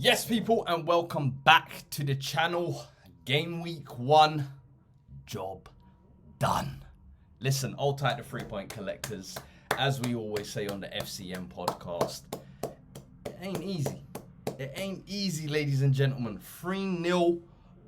Yes, people, and welcome back to the channel. Game week 1, job done. Listen, hold tight to 3-point collectors. As we always say on the FCM podcast, it ain't easy. It ain't easy, ladies and gentlemen. 3-0,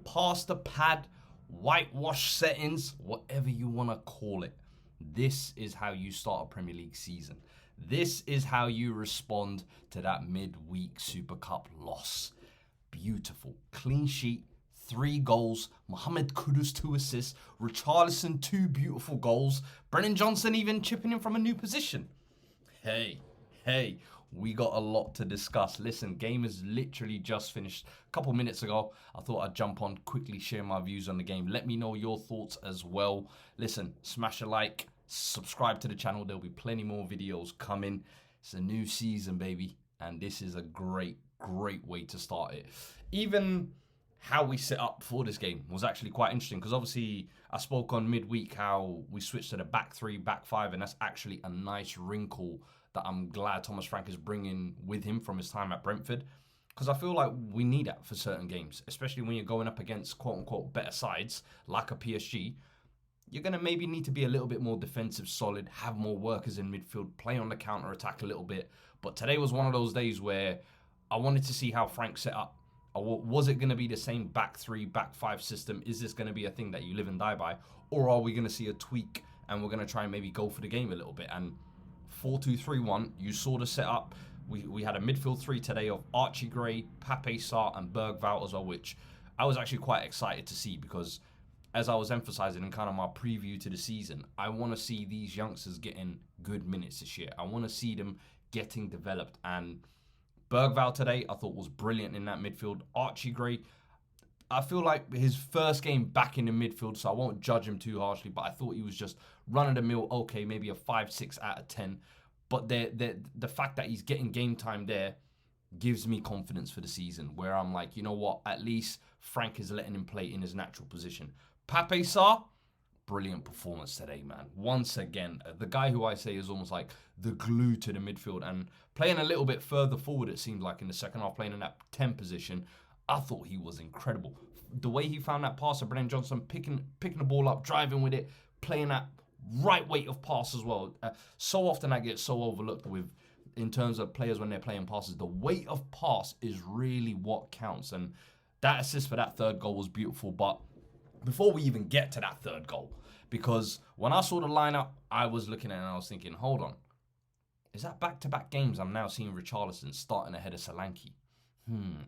past the pad, whitewash settings, whatever you want to call it. This is how you start a Premier League season. This is how you respond to that midweek Super Cup loss. Beautiful. Clean sheet, 3 goals. Mohamed Kudus, 2 assists. Richarlison, 2 beautiful goals. Brennan Johnson even chipping in from a new position. Hey, we got a lot to discuss. Listen, game is literally just finished a couple minutes ago. I thought I'd jump on, quickly share my views on the game. Let me know your thoughts as well. Listen, smash a like. Subscribe to the channel. There'll be plenty more videos coming. It's a new season, baby. And this is a great way to start it. Even how we set up for this game was actually quite interesting. Because obviously, I spoke on midweek how we switched to the back 3, back 5. And that's actually a nice wrinkle that I'm glad Thomas Frank is bringing with him from his time at Brentford. Because I feel like we need that for certain games. Especially when you're going up against quote-unquote better sides like a PSG. You're going to maybe need to be a little bit more defensive, solid, have more workers in midfield, play on the counter-attack a little bit. But today was one of those days where I wanted to see how Frank set up. Was it going to be the same back 3, back 5 system? Is this going to be a thing that you live and die by? Or are we going to see a tweak and we're going to try and maybe go for the game a little bit? And 4-2-3-1, you saw the setup. We had a midfield 3 today of Archie Gray, Pape Sarr and Bergvall as well, which I was actually quite excited to see because as I was emphasizing in kind of my preview to the season, I want to see these youngsters getting good minutes this year. I want to see them getting developed. And Bergvall today, I thought was brilliant in that midfield. Archie Gray, I feel like his first game back in the midfield, so I won't judge him too harshly, but I thought he was just run-of-the-mill, okay, maybe a 5-6 out of 10. But the fact that he's getting game time there gives me confidence for the season, where I'm like, you know what, at least Frank is letting him play in his natural position. Pape Sarr, brilliant performance today, man. Once again, the guy who I say is almost like the glue to the midfield and playing a little bit further forward, it seemed like in the second half, playing in that 10 position, I thought he was incredible. The way he found that pass to Brennan Johnson, picking the ball up, driving with it, playing that right weight of pass as well. So often I get so overlooked in terms of players when they're playing passes. The weight of pass is really what counts. And that assist for that third goal was beautiful. But before we even get to that third goal, because when I saw the lineup, I was looking at it and I was thinking, hold on. Is that back-to-back games I'm now seeing Richarlison starting ahead of Solanke?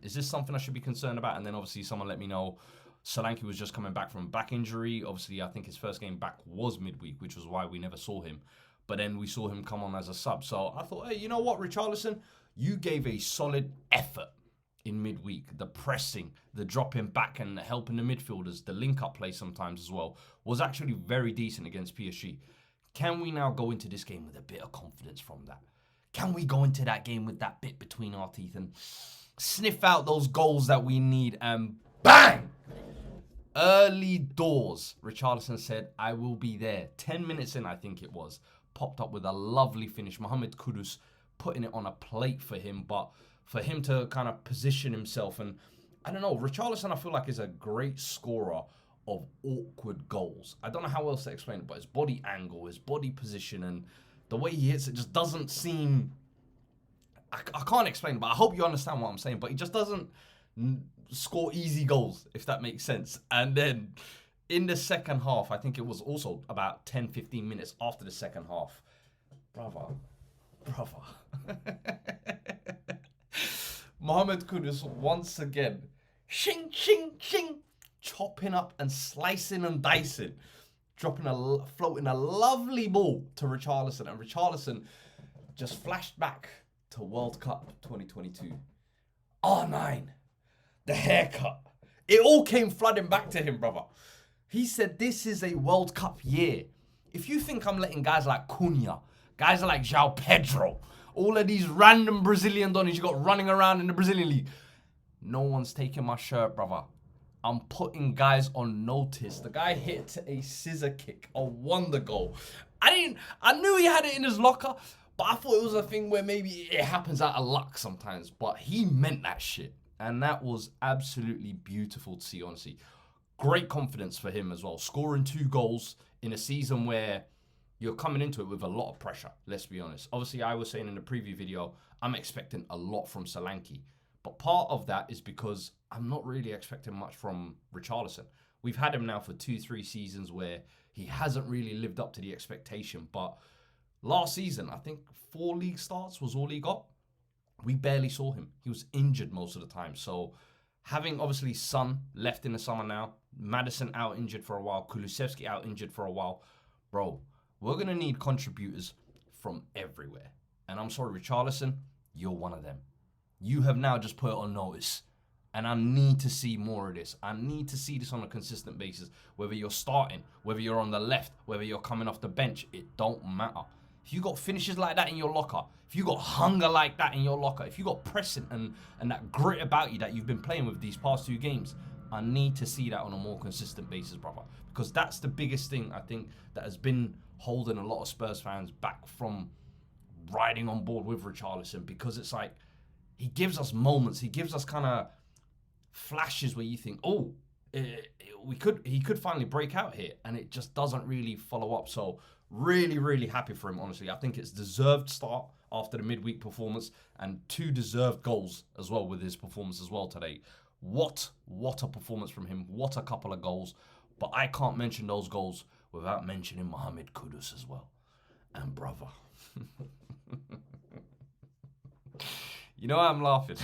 Is this something I should be concerned about? And then obviously someone let me know Solanke was just coming back from a back injury. Obviously, I think his first game back was midweek, which was why we never saw him. But then we saw him come on as a sub. So I thought, hey, you know what, Richarlison? You gave a solid effort in midweek. The pressing, the dropping back and helping the midfielders, the link-up play sometimes as well, was actually very decent against PSG. Can we now go into this game with a bit of confidence from that? Can we go into that game with that bit between our teeth and sniff out those goals that we need and bang! Early doors, Richarlison said, I will be there. 10 minutes in, I think it was. Popped up with a lovely finish. Mohamed Kudus putting it on a plate for him, but for him to kind of position himself. And I don't know, Richarlison I feel like is a great scorer of awkward goals. I don't know how else to explain it, but his body angle, his body position, and the way he hits it just doesn't seem... I can't explain it, but I hope you understand what I'm saying. But he just doesn't score easy goals, if that makes sense. And then in the second half, I think it was also about 10-15 minutes after the second half. Brother. Mohamed Kudus once again, shing, chopping up and slicing and dicing, floating a lovely ball to Richarlison, and Richarlison just flashed back to World Cup 2022. R9, the haircut, it all came flooding back to him, brother. He said this is a World Cup year. If you think I'm letting guys like Cunha, guys like João Pedro, all of these random Brazilian donnies you got running around in the Brazilian league, no one's taking my shirt, brother. I'm putting guys on notice. The guy hit a scissor kick, a wonder goal. I knew he had it in his locker, but I thought it was a thing where maybe it happens out of luck sometimes. But he meant that shit. And that was absolutely beautiful to see, honestly. Great confidence for him as well. Scoring 2 goals in a season where you're coming into it with a lot of pressure, let's be honest. Obviously, I was saying in the preview video, I'm expecting a lot from Solanke. But part of that is because I'm not really expecting much from Richarlison. We've had him now for 2-3 seasons where he hasn't really lived up to the expectation. But last season, I think 4 league starts was all he got. We barely saw him. He was injured most of the time. So having obviously Son left in the summer now, Maddison out injured for a while, Kulusevski out injured for a while, bro, we're going to need contributors from everywhere. And I'm sorry, Richarlison, you're one of them. You have now just put it on notice. And I need to see more of this. I need to see this on a consistent basis. Whether you're starting, whether you're on the left, whether you're coming off the bench, it don't matter. If you got finishes like that in your locker, if you got hunger like that in your locker, if you got pressing and that grit about you that you've been playing with these past 2 games, I need to see that on a more consistent basis, brother. Because that's the biggest thing, I think, that has been holding a lot of Spurs fans back from riding on board with Richarlison. Because it's like, he gives us moments, he gives us kind of flashes where you think, oh, he could finally break out here, and it just doesn't really follow up. So really, really happy for him, honestly. I think it's deserved start after the midweek performance, and 2 deserved goals as well with his performance as well today. What a performance from him. What a couple of goals. But I can't mention those goals without mentioning Mohamed Kudus as well. And brother, you know I'm laughing.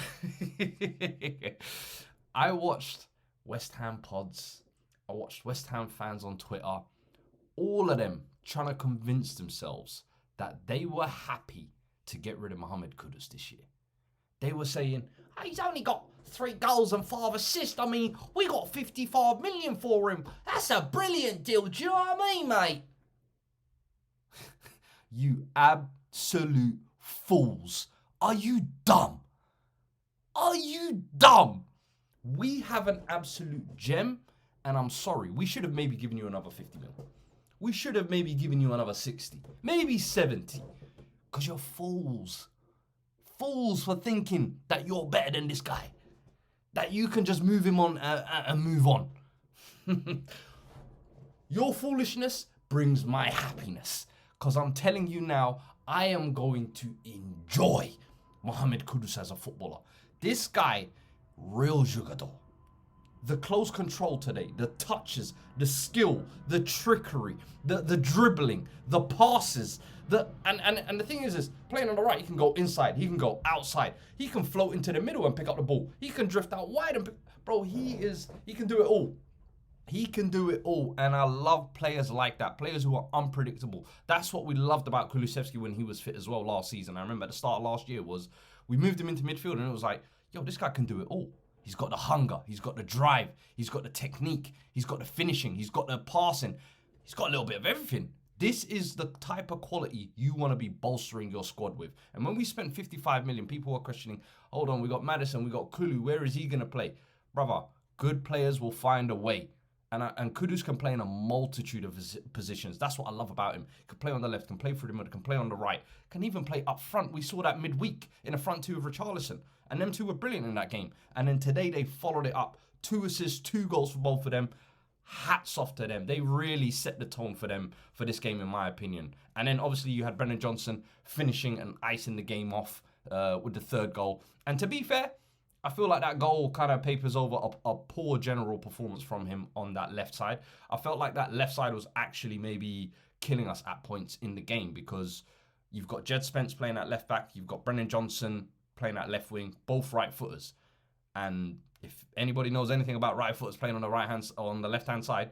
I watched West Ham pods. I watched West Ham fans on Twitter. All of them trying to convince themselves that they were happy to get rid of Mohamed Kudus this year. They were saying, oh, he's only got 3 goals and 5 assists. I mean, we got 55 million for him. That's a brilliant deal. Do you know what I mean, mate? You absolute fools. Are you dumb? Are you dumb? We have an absolute gem, and I'm sorry. We should have maybe given you another 50 mil. We should have maybe given you another 60, maybe 70. Because you're fools. Fools for thinking that you're better than this guy. That you can just move him on and move on. Your foolishness brings my happiness. Because I'm telling you now, I am going to enjoy Mohamed Kudus as a footballer. This guy, real jugador. The close control today, the touches, the skill, the trickery, the dribbling, the passes, and the thing is playing on the right, he can go inside, he can go outside, he can float into the middle and pick up the ball, he can drift out wide and bro, he can do it all. He can do it all, and I love players like that, players who are unpredictable. That's what we loved about Kulusevski when he was fit as well last season. I remember at the start of last year was we moved him into midfield and it was like, yo, this guy can do it all. He's got the hunger, he's got the drive, he's got the technique, he's got the finishing, he's got the passing, he's got a little bit of everything. This is the type of quality you want to be bolstering your squad with. And when we spent 55 million, people were questioning, hold on, we got Maddison, we got Kulu, where is he going to play? Brother, good players will find a way. And Kudus can play in a multitude of positions. That's what I love about him. He can play on the left, can play through the middle, can play on the right, can even play up front. We saw that midweek in the front 2 of Richarlison. And them 2 were brilliant in that game. And then today they followed it up. 2 assists, 2 goals for both of them. Hats off to them. They really set the tone for them for this game, in my opinion. And then obviously you had Brennan Johnson finishing and icing the game off with the 3rd goal. And to be fair, I feel like that goal kind of papers over a poor general performance from him on that left side. I felt like that left side was actually maybe killing us at points in the game because you've got Jed Spence playing at left back, you've got Brennan Johnson playing at left wing, both right footers. And if anybody knows anything about right footers playing on the left hand side,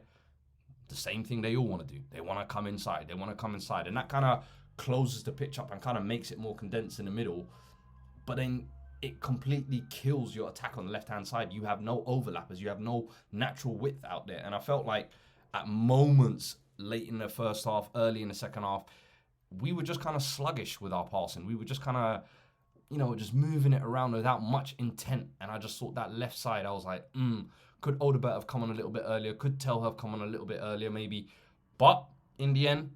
the same thing they all want to do. They want to come inside. They want to come inside, and that kind of closes the pitch up and kind of makes it more condensed in the middle. But then it completely kills your attack on the left-hand side. You have no overlappers. You have no natural width out there. And I felt like at moments late in the first half, early in the second half, we were just kind of sluggish with our passing. We were just kind of, just moving it around without much intent. And I just thought that left side, I was like, could Odebert have come on a little bit earlier? Could Tell have come on a little bit earlier maybe? But in the end,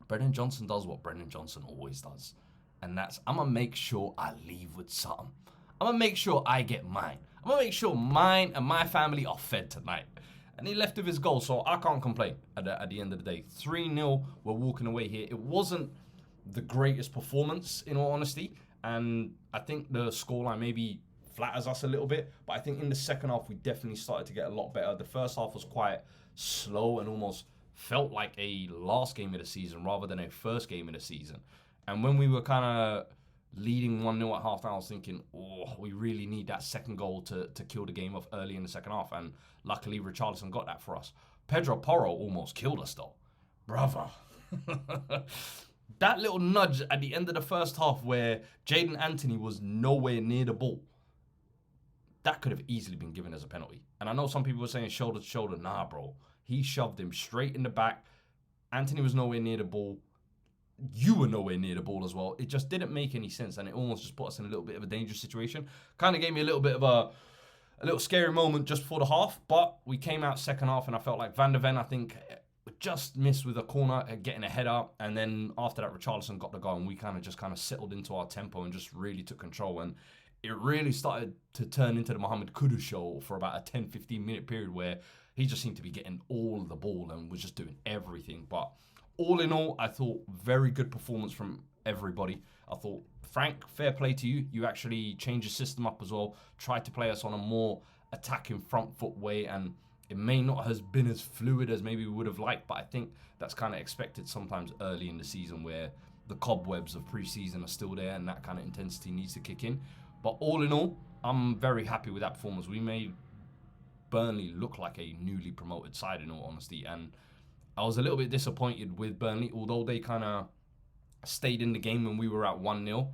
Brennan Johnson does what Brennan Johnson always does. And that's, I'm going to make sure I leave with something. I'm going to make sure I get mine. I'm going to make sure mine and my family are fed tonight. And he left with his goal, so I can't complain at the end of the day. 3-0, we're walking away here. It wasn't the greatest performance, in all honesty. And I think the scoreline maybe flatters us a little bit. But I think in the second half, we definitely started to get a lot better. The first half was quite slow and almost felt like a last game of the season rather than a first game of the season. And when we were kind of leading 1-0 at half-time, I was thinking, oh, we really need that second goal to kill the game off early in the second half. And luckily, Richarlison got that for us. Pedro Porro almost killed us, though. Brother. That little nudge at the end of the first half where Jaden Anthony was nowhere near the ball, that could have easily been given as a penalty. And I know some people were saying shoulder to shoulder. Nah, bro. He shoved him straight in the back. Anthony was nowhere near the ball. You were nowhere near the ball as well. It just didn't make any sense, and it almost just put us in a little bit of a dangerous situation. Kind of gave me a little bit of a little scary moment just before the half, but we came out second half, and I felt like Van der Ven, I think, just missed with a corner, getting a header, and then after that, Richarlison got the goal, and we kind of settled into our tempo and just really took control, and it really started to turn into the Mohamed Kudus show for about a 10-15 minute period where he just seemed to be getting all the ball and was just doing everything. But all in all, I thought very good performance from everybody. I thought, Frank, fair play to you. You actually changed your system up as well, tried to play us on a more attacking front foot way, and it may not have been as fluid as maybe we would have liked, but I think that's kind of expected sometimes early in the season where the cobwebs of pre-season are still there and that kind of intensity needs to kick in. But all in all, I'm very happy with that performance. We made Burnley look like a newly promoted side, in all honesty, and I was a little bit disappointed with Burnley, although they kind of stayed in the game when we were at 1-0.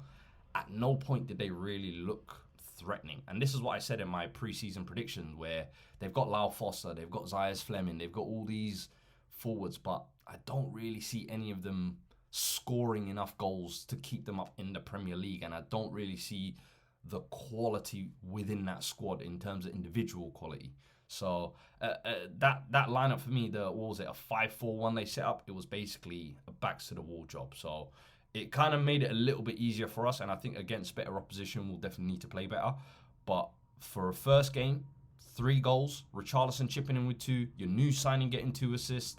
At no point did they really look threatening. And this is what I said in my preseason prediction, where they've got Lau Foster, they've got Zayas Fleming, they've got all these forwards, but I don't really see any of them scoring enough goals to keep them up in the Premier League. And I don't really see the quality within that squad in terms of individual quality. So that lineup for me, what was it, a 5-4-1 they set up? It was basically a backs to the wall job. So it kind of made it a little bit easier for us. And I think against better opposition, we'll definitely need to play better. But for a first game, 3 goals, Richarlison chipping in with 2, your new signing getting 2 assists,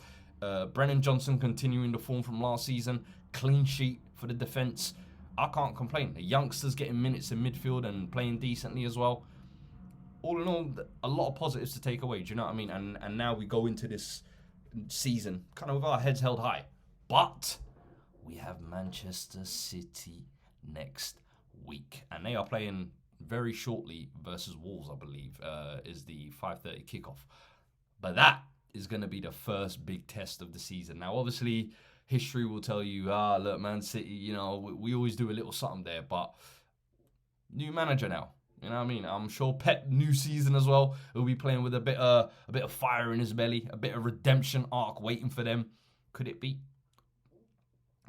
Brennan Johnson continuing the form from last season, clean sheet for the defence. I can't complain. The youngsters getting minutes in midfield and playing decently as well. All in all, a lot of positives to take away. Do you know what I mean? And now we go into this season kind of with our heads held high. But we have Manchester City next week. And they are playing very shortly versus Wolves, I believe, is the 5:30 kickoff. But that is going to be the first big test of the season. Now, obviously, history will tell you, look, Man City, you know, we always do a little something there. But new manager now. You know what I mean? I'm sure Pep, new season as well, he'll be playing with a bit of fire in his belly, a bit of redemption arc waiting for them. Could it be?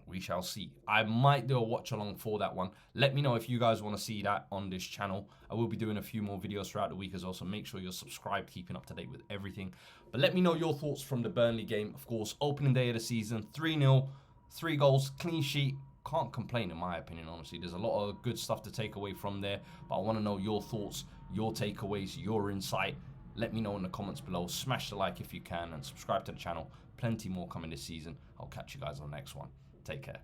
We shall see. I might do a watch along for that one. Let me know if you guys want to see that on this channel. I will be doing a few more videos throughout the week as well, so make sure you're subscribed, keeping up to date with everything. But let me know your thoughts from the Burnley game. Of course, opening day of the season, 3-0, 3 goals, clean sheet. Can't complain in my opinion, honestly. There's a lot of good stuff to take away from there, but I want to know your thoughts, your takeaways, your insight. Let me know in the comments below. Smash the like if you can and subscribe to the channel. Plenty more coming this season. I'll catch you guys on the next one. Take care.